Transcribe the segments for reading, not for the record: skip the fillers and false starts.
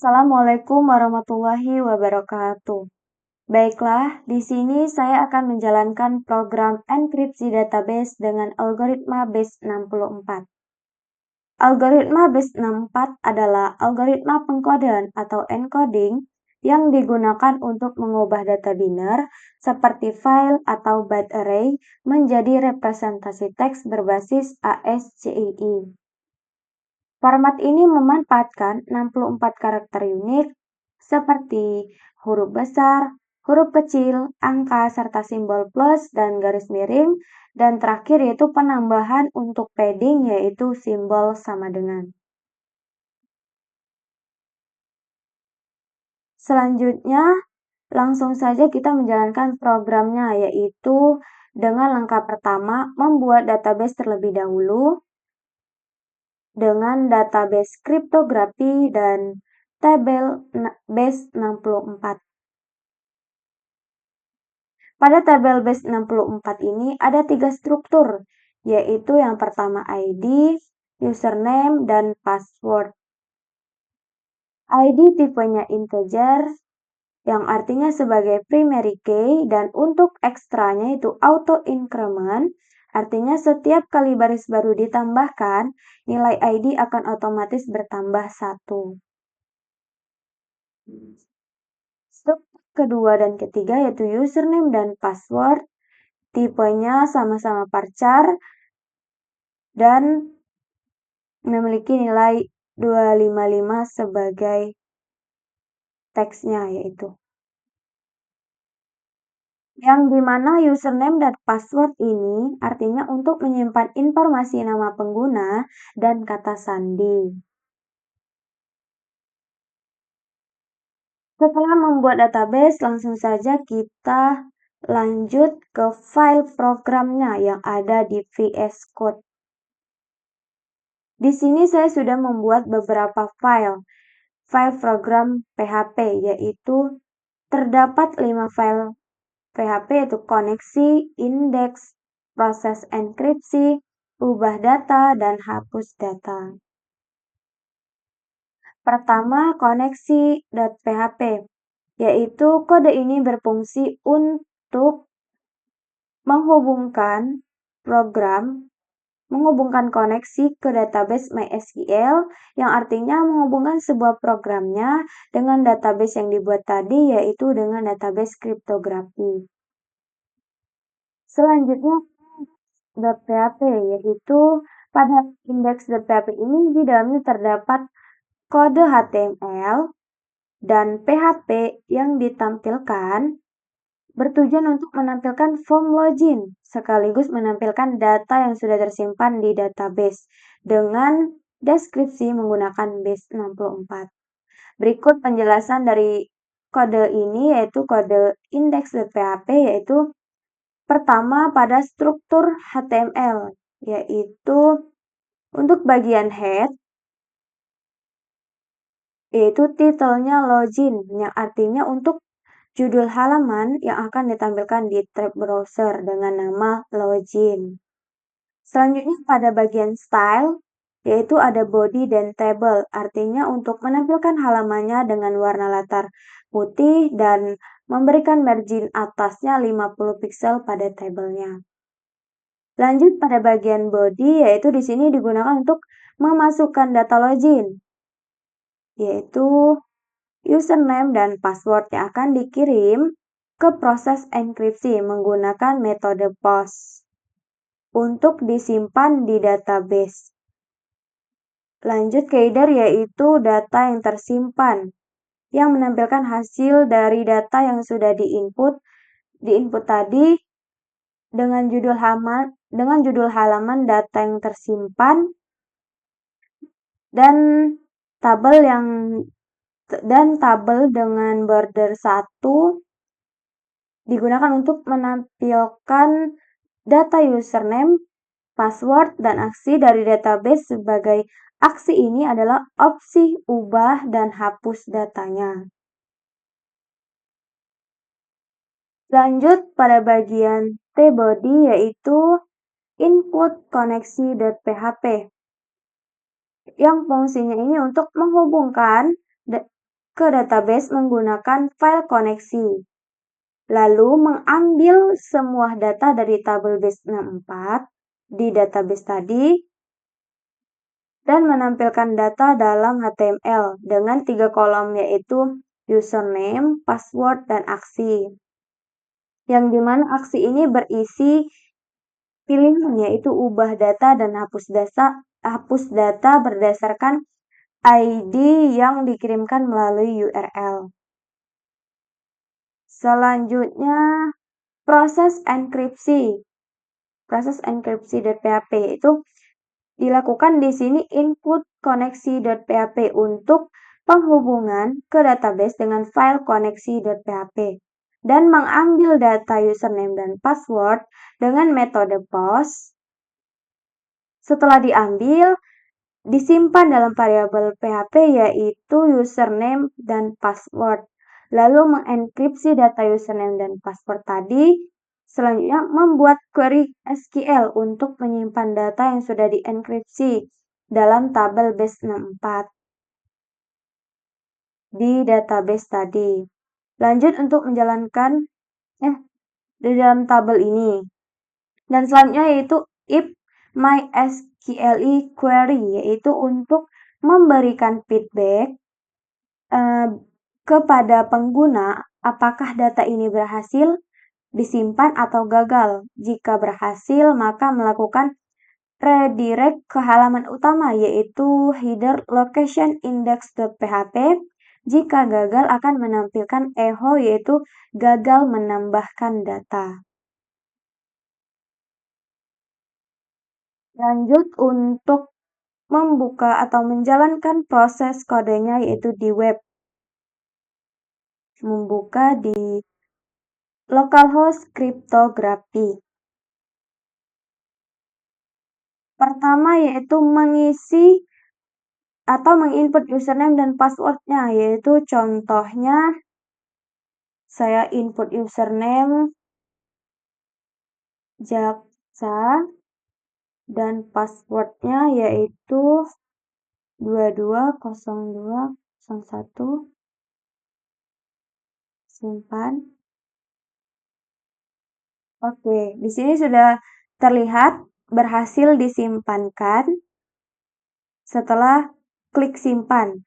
Assalamualaikum warahmatullahi wabarakatuh. Baiklah, di sini saya akan menjalankan program enkripsi database dengan algoritma base64. Algoritma base64 adalah algoritma pengkodean atau encoding yang digunakan untuk mengubah data biner seperti file atau byte array menjadi representasi teks berbasis ASCII. Format ini memanfaatkan 64 karakter unik seperti huruf besar, huruf kecil, angka, serta simbol plus dan garis miring, dan terakhir yaitu penambahan untuk padding yaitu simbol sama dengan. Selanjutnya, langsung saja kita menjalankan programnya yaitu dengan langkah pertama membuat database terlebih dahulu dengan database kriptografi dan tabel base64. Pada tabel base64 ini ada 3 struktur, yaitu yang pertama ID, username, dan password. ID tipenya integer, yang artinya sebagai primary key, dan untuk ekstranya itu auto increment, artinya setiap kali baris baru ditambahkan, nilai ID akan otomatis bertambah 1. Struktur kedua dan ketiga yaitu username dan password, tipenya sama-sama varchar dan memiliki nilai 255 sebagai teksnya yaitu. Yang dimana username dan password ini artinya untuk menyimpan informasi nama pengguna dan kata sandi. Setelah membuat database, langsung saja kita lanjut ke file programnya yang ada di VS Code. Di sini saya sudah membuat beberapa file program PHP, yaitu terdapat 5 file PHP yaitu koneksi, indeks, proses enkripsi, ubah data, dan hapus data. Pertama, koneksi.php, yaitu kode ini berfungsi untuk menghubungkan koneksi ke database MySQL, yang artinya menghubungkan sebuah programnya dengan database yang dibuat tadi, yaitu dengan database kriptografi. Selanjutnya, .php, yaitu pada indeks.php ini di dalamnya terdapat kode HTML dan PHP yang ditampilkan bertujuan untuk menampilkan form login sekaligus menampilkan data yang sudah tersimpan di database dengan deskripsi menggunakan base64. Berikut penjelasan dari kode ini yaitu kode index.php yaitu pertama pada struktur HTML yaitu untuk bagian head yaitu titelnya login yang artinya untuk judul halaman yang akan ditampilkan di tab browser dengan nama login. Selanjutnya pada bagian style, yaitu ada body dan table, artinya untuk menampilkan halamannya dengan warna latar putih dan memberikan margin atasnya 50 pixel pada tabelnya. Lanjut pada bagian body, yaitu di sini digunakan untuk memasukkan data login, yaitu username dan password yang akan dikirim ke proses enkripsi menggunakan metode POST untuk disimpan di database. Lanjut ke header yaitu data yang tersimpan yang menampilkan hasil dari data yang sudah diinput tadi dengan judul halaman data yang tersimpan dan tabel dengan border 1 digunakan untuk menampilkan data username, password, dan aksi dari database. Sebagai aksi ini adalah opsi ubah dan hapus datanya. Lanjut pada bagian tbody yaitu include koneksi.php yang fungsinya ini untuk menghubungkan ke database menggunakan file koneksi, lalu mengambil semua data dari tabel base 64 di database tadi, dan menampilkan data dalam HTML dengan 3 kolom yaitu username, password, dan aksi. Yang dimana aksi ini berisi pilihan yaitu ubah data dan hapus data berdasarkan ID yang dikirimkan melalui URL. Selanjutnya, proses enkripsi. Proses enkripsi.php itu dilakukan di sini input koneksi.php untuk penghubungan ke database dengan file koneksi.php dan mengambil data username dan password dengan metode post. Setelah diambil, disimpan dalam variabel PHP yaitu username dan password. Lalu mengenkripsi data username dan password tadi. Selanjutnya membuat query SQL untuk menyimpan data yang sudah dienkripsi dalam tabel base 64 di database tadi. Lanjut untuk menjalankan di dalam tabel ini. Dan selanjutnya yaitu if MySQL query, yaitu untuk memberikan feedback kepada pengguna apakah data ini berhasil disimpan atau gagal. Jika berhasil, maka melakukan redirect ke halaman utama yaitu header location index.php. Jika gagal akan menampilkan echo yaitu gagal menambahkan data. Lanjut untuk membuka atau menjalankan proses kodenya yaitu di web. Membuka di localhost cryptography. Pertama yaitu mengisi atau menginput username dan passwordnya, yaitu contohnya saya input username Jaksa dan passwordnya yaitu 220201 simpan. Oke, di sini sudah terlihat berhasil disimpankan setelah klik simpan.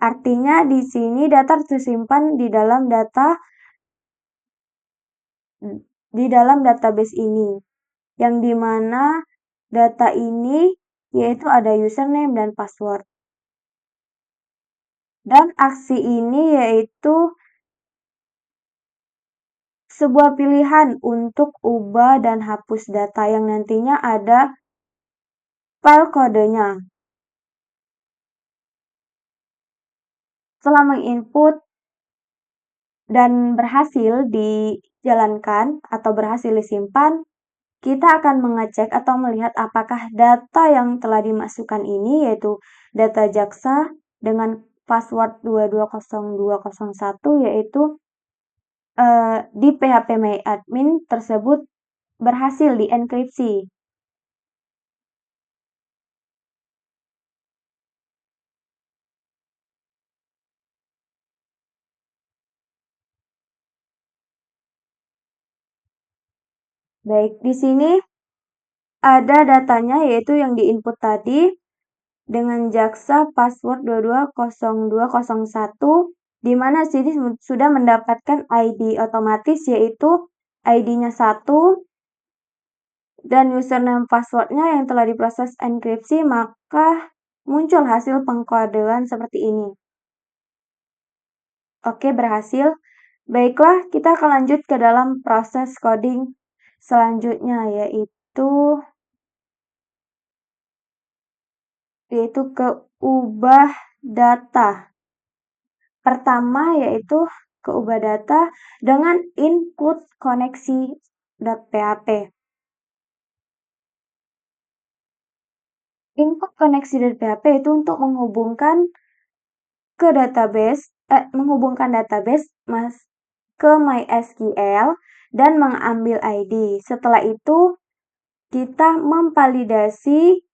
Artinya di sini data tersimpan di dalam database ini, yang dimana data ini yaitu ada username dan password. Dan aksi ini yaitu sebuah pilihan untuk ubah dan hapus data yang nantinya ada file kodenya. Setelah menginput dan berhasil dijalankan atau berhasil disimpan, kita akan mengecek atau melihat apakah data yang telah dimasukkan ini yaitu data Jaksa dengan password 220201 yaitu di phpMyAdmin tersebut berhasil dienkripsi. Baik, di sini ada datanya yaitu yang diinput tadi dengan Jaksa password 220201 di mana sini sudah mendapatkan ID otomatis yaitu ID-nya 1 dan username password-nya yang telah diproses enkripsi, maka muncul hasil pengkodean seperti ini. Oke, berhasil. Baiklah, kita akan lanjut ke dalam proses coding selanjutnya yaitu ke ubah data. Pertama yaitu ke ubah data dengan input koneksi.php. Input koneksi.php itu untuk menghubungkan ke database, ke MySQL dan mengambil ID. Setelah itu kita memvalidasi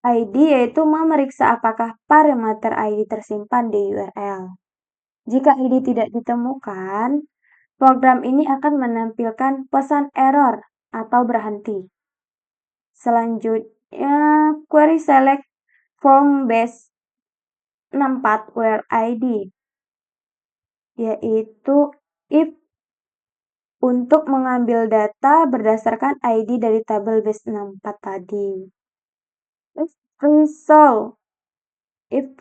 ID yaitu memeriksa apakah parameter ID tersimpan di URL. Jika ID tidak ditemukan, program ini akan menampilkan pesan error atau berhenti. Selanjutnya, query select from base 64 where ID, yaitu if untuk mengambil data berdasarkan ID dari tabel base 64 tadi. If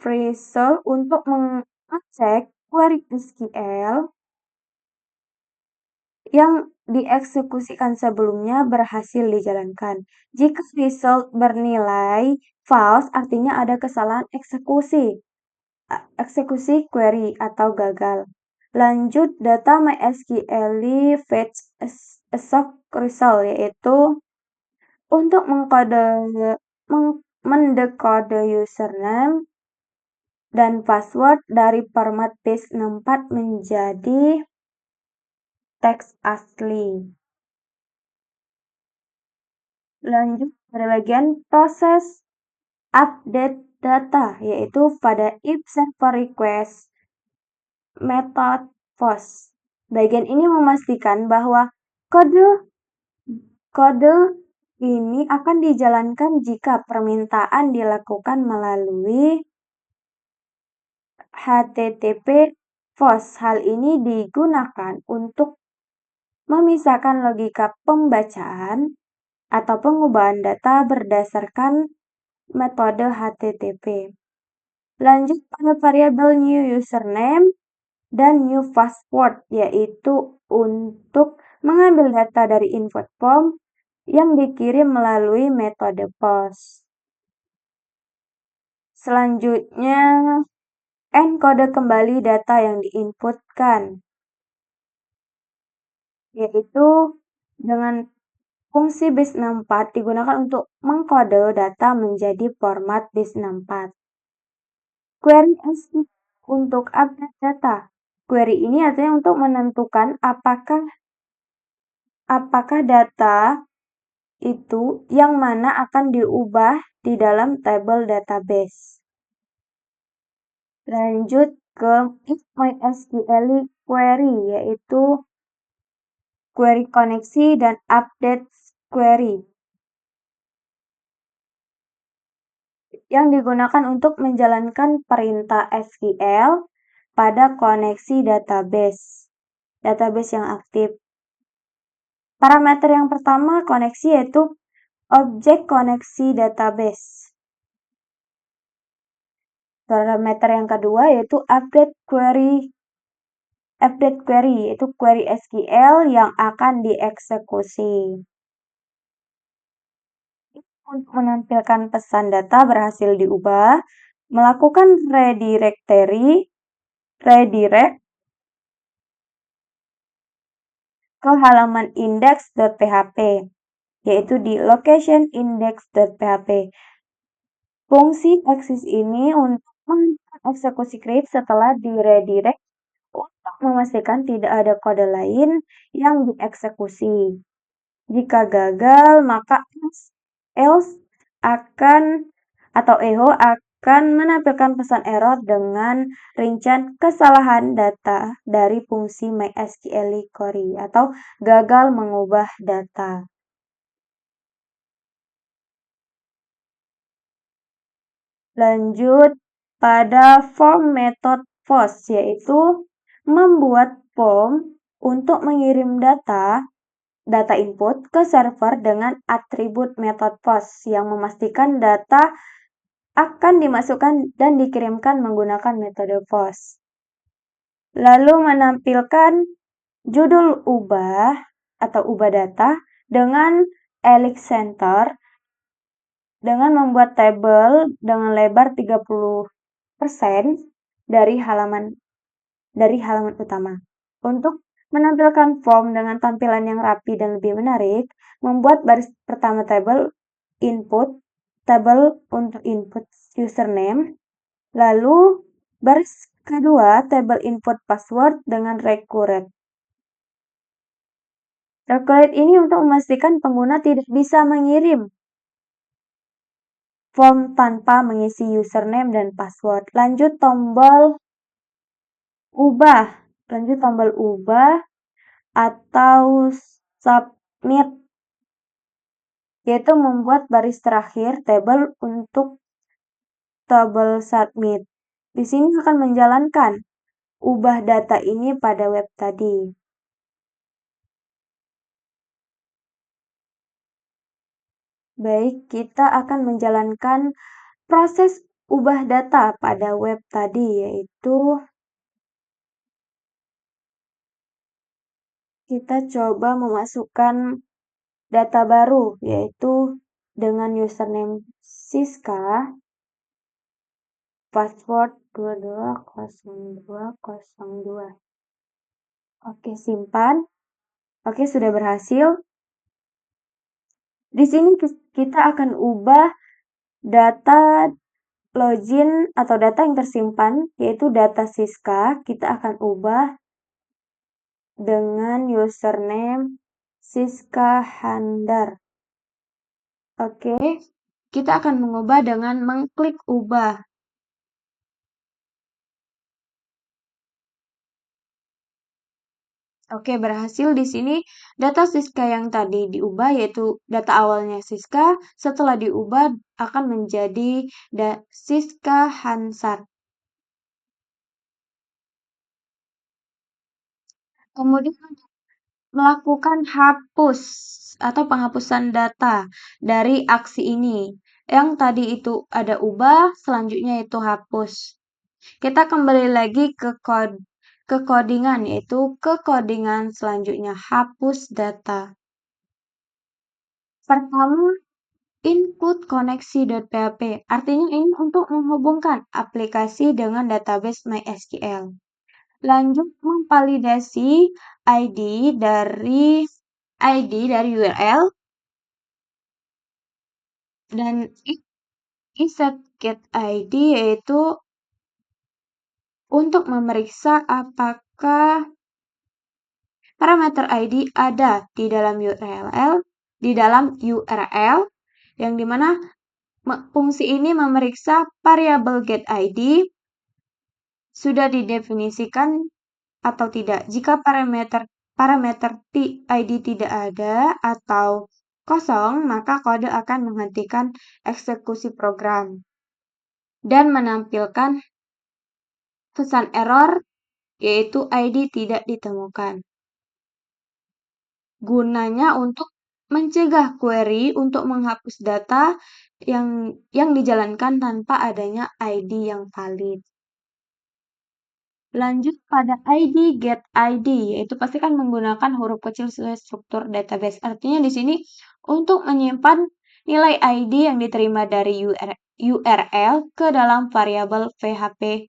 result untuk mengecek query SQL yang dieksekusikan sebelumnya berhasil dijalankan. Jika result bernilai false, artinya ada kesalahan eksekusi query atau gagal. Lanjut, data MySQL fetch a soft result, yaitu untuk mendekode username dan password dari format base 64 menjadi teks asli. Lanjut pada bagian proses update data, yaitu pada if server request method post. Bagian ini memastikan bahwa kode ini akan dijalankan jika permintaan dilakukan melalui HTTP post. Hal ini digunakan untuk memisahkan logika pembacaan atau pengubahan data berdasarkan metode HTTP. Lanjut pada variabel new username dan new password, yaitu untuk mengambil data dari input form yang dikirim melalui metode post. Selanjutnya, encode kembali data yang diinputkan, yaitu dengan fungsi base 64 digunakan untuk mengkode data menjadi format base 64. Query SQL untuk update data. Query ini artinya untuk menentukan apakah data itu yang mana akan diubah di dalam tabel database. Lanjut ke if MySQL query, yaitu query koneksi dan update query yang digunakan untuk menjalankan perintah SQL pada koneksi database yang aktif. Parameter yang pertama koneksi yaitu objek koneksi database. Parameter yang kedua yaitu update query yaitu query SQL yang akan dieksekusi. Untuk menampilkan pesan data berhasil diubah, melakukan redirect ke halaman index.php, yaitu di location index.php. Fungsi exist ini untuk mengeksekusi script setelah di redirect untuk memastikan tidak ada kode lain yang dieksekusi. Jika gagal, maka else echo akan menampilkan pesan error dengan rincian kesalahan data dari fungsi MySQL query atau gagal mengubah data. Lanjut pada form method post, yaitu membuat form untuk mengirim data input ke server dengan atribut method post yang memastikan data akan dimasukkan dan dikirimkan menggunakan metode post. Lalu menampilkan judul ubah data dengan Elix Center dengan membuat tabel dengan lebar 30% dari halaman utama. Untuk menampilkan form dengan tampilan yang rapi dan lebih menarik, membuat baris pertama tabel untuk input username, lalu baris kedua tabel input password dengan recurrent. Recurrent ini untuk memastikan pengguna tidak bisa mengirim form tanpa mengisi username dan password. Lanjut tombol ubah. Lanjut tombol ubah atau submit, yaitu membuat baris terakhir tabel untuk tabel submit. Di sini akan menjalankan ubah data ini pada web tadi. Baik, kita akan menjalankan proses ubah data pada web tadi, yaitu kita coba memasukkan data baru, yaitu dengan username Siska, password 220202. Oke, simpan. Oke, sudah berhasil. Di sini kita akan ubah data login atau data yang tersimpan, yaitu data Siska. Kita akan ubah dengan username Siska Handar. Oke, kita akan mengubah dengan mengklik ubah. Oke, berhasil di sini data Siska yang tadi diubah, yaitu data awalnya Siska, setelah diubah akan menjadi Siska Hansar. Kemudian melakukan hapus atau penghapusan data dari aksi ini. Yang tadi itu ada ubah, selanjutnya itu hapus. Kita kembali lagi ke codingan, yaitu ke codingan selanjutnya hapus data. Pertama, input koneksi.php. Artinya ini untuk menghubungkan aplikasi dengan database MySQL. Lanjut memvalidasi ID dari URL dan inset get ID, yaitu untuk memeriksa apakah parameter ID ada di dalam URL yang dimana fungsi ini memeriksa variabel get ID sudah didefinisikan atau tidak. Jika parameter ID tidak ada atau kosong, maka kode akan menghentikan eksekusi program dan menampilkan pesan error, yaitu ID tidak ditemukan. Gunanya untuk mencegah query untuk menghapus data yang dijalankan tanpa adanya ID yang valid. Lanjut pada ID get ID, yaitu pastikan menggunakan huruf kecil sesuai struktur database. Artinya di sini untuk menyimpan nilai ID yang diterima dari URL ke dalam variabel PHP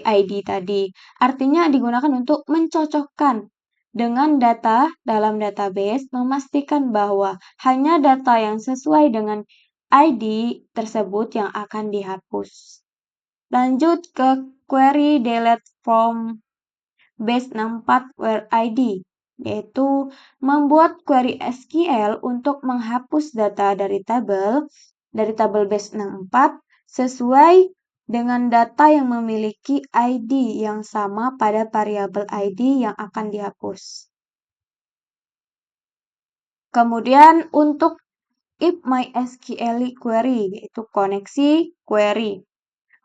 ID tadi. Artinya digunakan untuk mencocokkan dengan data dalam database, memastikan bahwa hanya data yang sesuai dengan ID tersebut yang akan dihapus. Lanjut ke query delete from base 64 where ID, yaitu membuat query SQL untuk menghapus data dari tabel base 64 sesuai dengan data yang memiliki ID yang sama pada variabel ID yang akan dihapus. Kemudian untuk if MySQL query, yaitu koneksi query.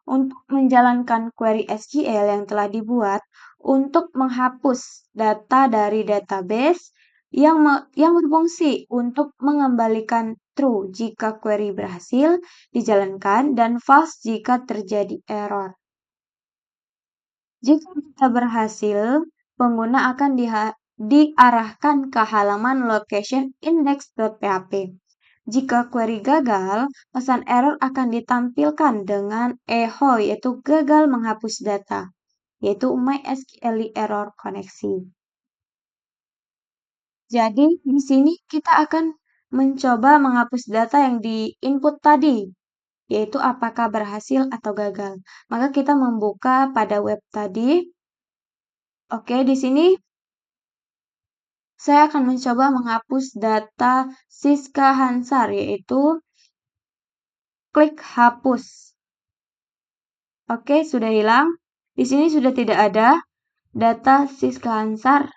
Untuk menjalankan query SQL yang telah dibuat untuk menghapus data dari database yang berfungsi untuk mengembalikan true jika query berhasil dijalankan dan false jika terjadi error. Jika data berhasil, pengguna akan diarahkan ke halaman location index.php. Jika query gagal, pesan error akan ditampilkan dengan echo, yaitu gagal menghapus data, yaitu MySQL error koneksi. Jadi, di sini kita akan mencoba menghapus data yang di-input tadi, yaitu apakah berhasil atau gagal. Maka kita membuka pada web tadi. Oke, di sini saya akan mencoba menghapus data Siska Hansar, yaitu klik hapus. Oke, sudah hilang. Di sini sudah tidak ada data Siska Ansar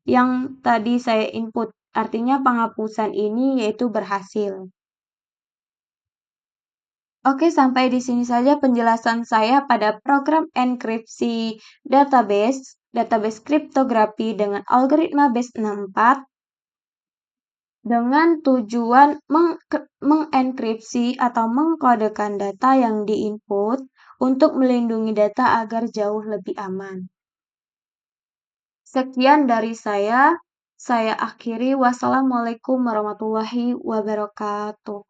yang tadi saya input. Artinya penghapusan ini yaitu berhasil. Oke, sampai di sini saja penjelasan saya pada program enkripsi database kriptografi dengan algoritma Base64 dengan tujuan mengenkripsi atau mengkodekan data yang diinput untuk melindungi data agar jauh lebih aman. Sekian dari saya akhiri. Wassalamualaikum warahmatullahi wabarakatuh.